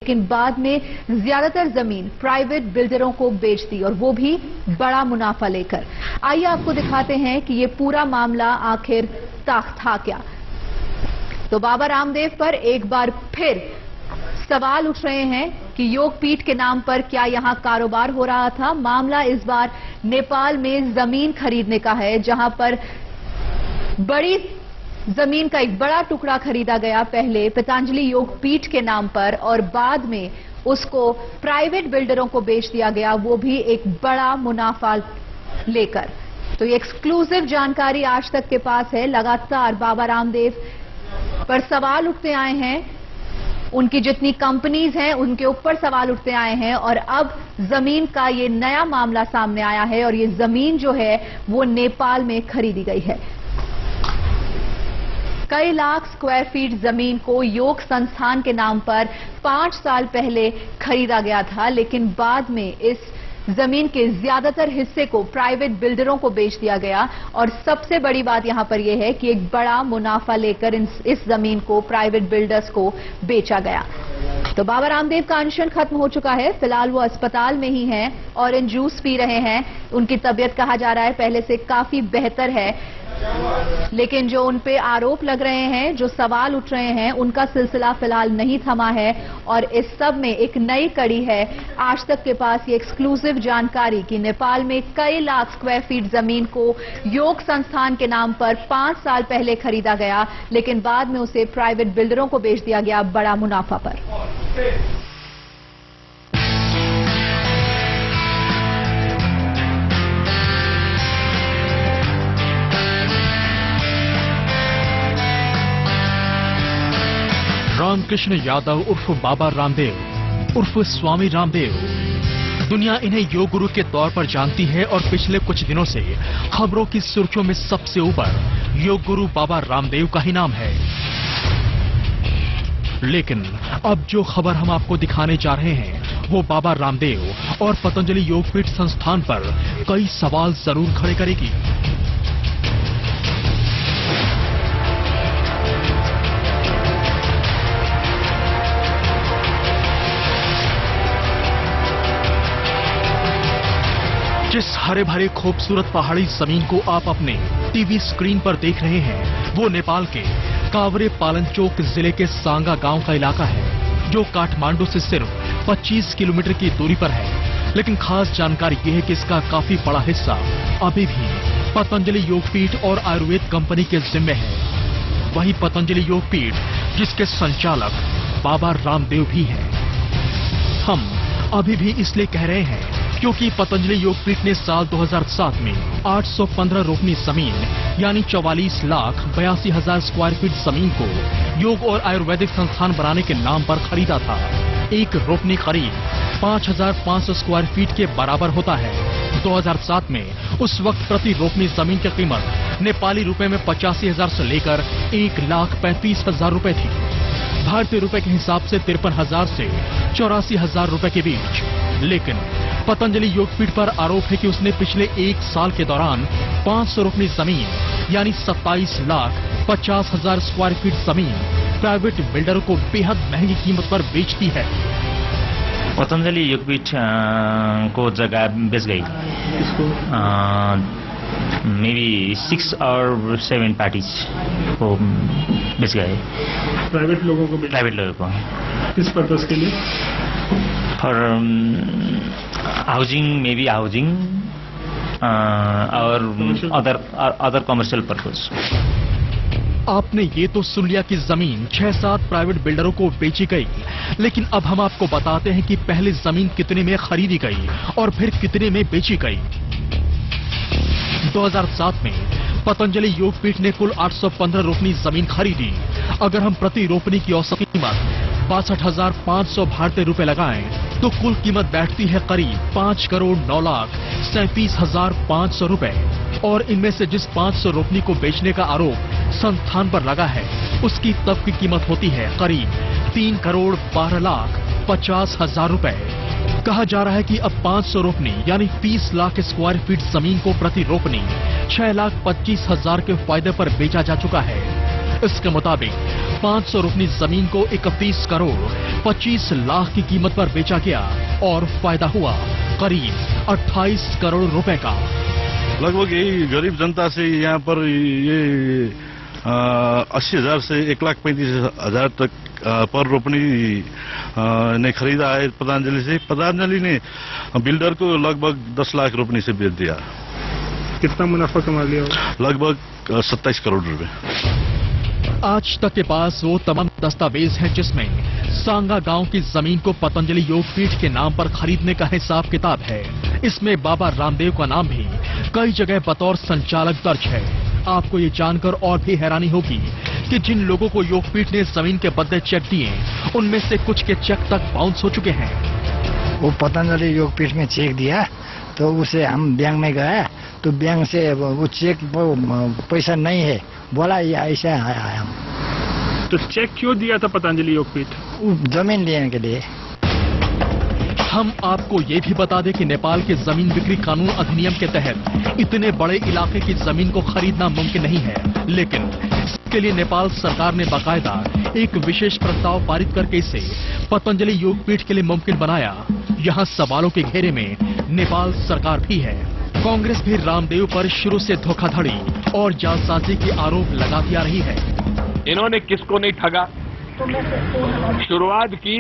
लेकिन बाद में ज्यादातर जमीन प्राइवेट बिल्डरों को बेच दी और वो भी बड़ा मुनाफा लेकर। आइए आपको दिखाते हैं कि ये पूरा मामला आखिर था क्या। तो बाबा रामदेव पर एक बार फिर सवाल उठ रहे हैं कि योगपीठ के नाम पर क्या यहां कारोबार हो रहा था। मामला इस बार नेपाल में जमीन खरीदने का है, जहां पर बड़ी जमीन का एक बड़ा टुकड़ा खरीदा गया, पहले पतंजलि योगपीठ के नाम पर और बाद में उसको प्राइवेट बिल्डरों को बेच दिया गया, वो भी एक बड़ा मुनाफा लेकर। तो ये एक्सक्लूसिव जानकारी आज तक के पास है। लगातार बाबा रामदेव पर सवाल उठते आए हैं, उनकी जितनी कंपनीज हैं उनके ऊपर सवाल उठते आए हैं और अब जमीन का ये नया मामला सामने आया है और ये जमीन जो है वो नेपाल में खरीदी गई है। कई लाख स्क्वायर फीट जमीन को योग संस्थान के नाम पर 5 साल पहले खरीदा गया था, लेकिन बाद में इस जमीन के ज्यादातर हिस्से को प्राइवेट बिल्डरों को बेच दिया गया और सबसे बड़ी बात यहां पर यह है कि एक बड़ा मुनाफा लेकर इस जमीन को प्राइवेट बिल्डर्स को बेचा गया। तो बाबा रामदेव का अनशन खत्म हो चुका है, फिलहाल वो अस्पताल में ही हैं, ऑरेंज जूस पी रहे हैं। उनकी तबीयत कहा जा रहा है पहले से काफी बेहतर है, लेकिन जो उन पे आरोप लग रहे हैं, जो सवाल उठ रहे हैं, उनका सिलसिला फिलहाल नहीं थमा है और इस सब में एक नई कड़ी है आज तक के पास ये एक्सक्लूसिव जानकारी कि नेपाल में कई लाख स्क्वायर फीट जमीन को योग संस्थान के नाम पर 5 साल पहले खरीदा गया, लेकिन बाद में उसे प्राइवेट बिल्डरों को बेच दिया गया बड़ा मुनाफा पर। रामकृष्ण यादव उर्फ बाबा रामदेव उर्फ स्वामी रामदेव, दुनिया इन्हें योग गुरु के तौर पर जानती है और पिछले कुछ दिनों से खबरों की सुर्खियों में सबसे ऊपर योग गुरु बाबा रामदेव का ही नाम है। लेकिन अब जो खबर हम आपको दिखाने जा रहे हैं वो बाबा रामदेव और पतंजलि योगपीठ संस्थान पर कई सवाल जरूर खड़े करेगी। जिस हरे भरे खूबसूरत पहाड़ी जमीन को आप अपने टीवी स्क्रीन पर देख रहे हैं वो नेपाल के कावरे पालनचोक जिले के सांगा गांव का इलाका है, जो काठमांडू से सिर्फ 25 किलोमीटर की दूरी पर है। लेकिन खास जानकारी यह है कि इसका काफी बड़ा हिस्सा अभी भी पतंजलि योगपीठ और आयुर्वेद कंपनी के जिम्मे है। वही पतंजलि योगपीठ जिसके संचालक बाबा रामदेव भी हैं। हम अभी भी इसलिए कह रहे हैं क्योंकि पतंजलि योगपीठ ने साल 2007 में 815 रोपनी जमीन यानी 44,82,000 स्क्वायर फीट जमीन को योग और आयुर्वेदिक संस्थान बनाने के नाम पर खरीदा था। एक रोपनी करीब 5,500 स्क्वायर फीट के बराबर होता है। 2007 में उस वक्त प्रति रोपनी जमीन की कीमत नेपाली रुपए में 85,000 से लेकर 1,35,000 रुपए थी। भारतीय रुपए के हिसाब से 53,000 से 84,000 रुपए के बीच। लेकिन पतंजलि योगपीठ पर आरोप है कि उसने पिछले 1 साल के दौरान 500 रोपनी जमीन यानी 27,50,000 स्क्वायर फीट जमीन प्राइवेट बिल्डरों को बेहद महंगी कीमत पर बेच दी है। पतंजलि योगपीठ को जगह बेच गई। मे बी 6 और 7 पार्टीज को बेच गए। प्राइवेट लोगों को? प्राइवेट लोगों को। किस पर्पस के लिए? For housing, may be housing और अदर कमर्शियल पर्पस। आपने ये तो सुन लिया कि जमीन 6-7 प्राइवेट बिल्डरों को बेची गई, लेकिन अब हम आपको बताते हैं कि पहले जमीन कितने में खरीदी गई और फिर कितने में बेची गई। 2007 में पतंजलि योगपीठ ने कुल 815 रोपनी जमीन खरीदी। अगर हम प्रति रोपनी की औसत कीमत 62,500 भारतीय रुपए लगाएं तो कुल कीमत बैठती है करीब 5,09,37,500 रुपए। और इनमें से जिस 500 रोपनी को बेचने का आरोप संस्थान पर लगा है उसकी तब की कीमत होती है करीब 3,12,50,000 रुपए। कहा जा रहा है कि अब 500 रोपनी यानी 30 लाख स्क्वायर फीट जमीन को प्रति रोपनी 6,25,000 के फायदे पर बेचा जा चुका है। इसके मुताबिक 500 रुपनी जमीन को 31 करोड़ 25 लाख की कीमत पर बेचा गया और फायदा हुआ करीब 28 करोड़ रुपए का। लगभग यही गरीब जनता से यहाँ पर ये 80,000 से 1,35,000 तक पर रोपनी ने खरीदा है पतंजलि से। पतंजलि ने बिल्डर को लगभग 10 लाख रोपनी से बेच दिया। कितना मुनाफा कमा लिया? लगभग 27 करोड़ रुपए। आज तक के पास वो तमाम दस्तावेज हैं जिसमें सांगा गांव की जमीन को पतंजलि योगपीठ के नाम पर खरीदने का हिसाब किताब है। इसमें बाबा रामदेव का नाम भी कई जगह बतौर संचालक दर्ज है। आपको ये जानकर और भी हैरानी होगी कि जिन लोगों को योगपीठ ने जमीन के बदले चेक दिए उनमें से कुछ के चेक तक बाउंस हो चुके हैं। वो पतंजलि योगपीठ में चेक दिया तो उसे हम बैंक में गए तो बैंक से वो चेक पैसा नहीं है बोला, ये ऐसा आया। हम तो चेक क्यों दिया था पतंजलि योगपीठ? जमीन लेने के लिए। हम आपको ये भी बता दें कि नेपाल के जमीन बिक्री कानून अधिनियम के तहत इतने बड़े इलाके की जमीन को खरीदना मुमकिन नहीं है, लेकिन इसके लिए नेपाल सरकार ने बाकायदा एक विशेष प्रस्ताव पारित करके इसे पतंजलि योगपीठ के लिए मुमकिन बनाया। यहाँ सवालों के घेरे में नेपाल सरकार भी है। कांग्रेस भी रामदेव पर शुरू से धोखाधड़ी और जालसाजी के आरोप लगाती आ रही है। इन्होंने किसको नहीं ठगा? शुरुआत की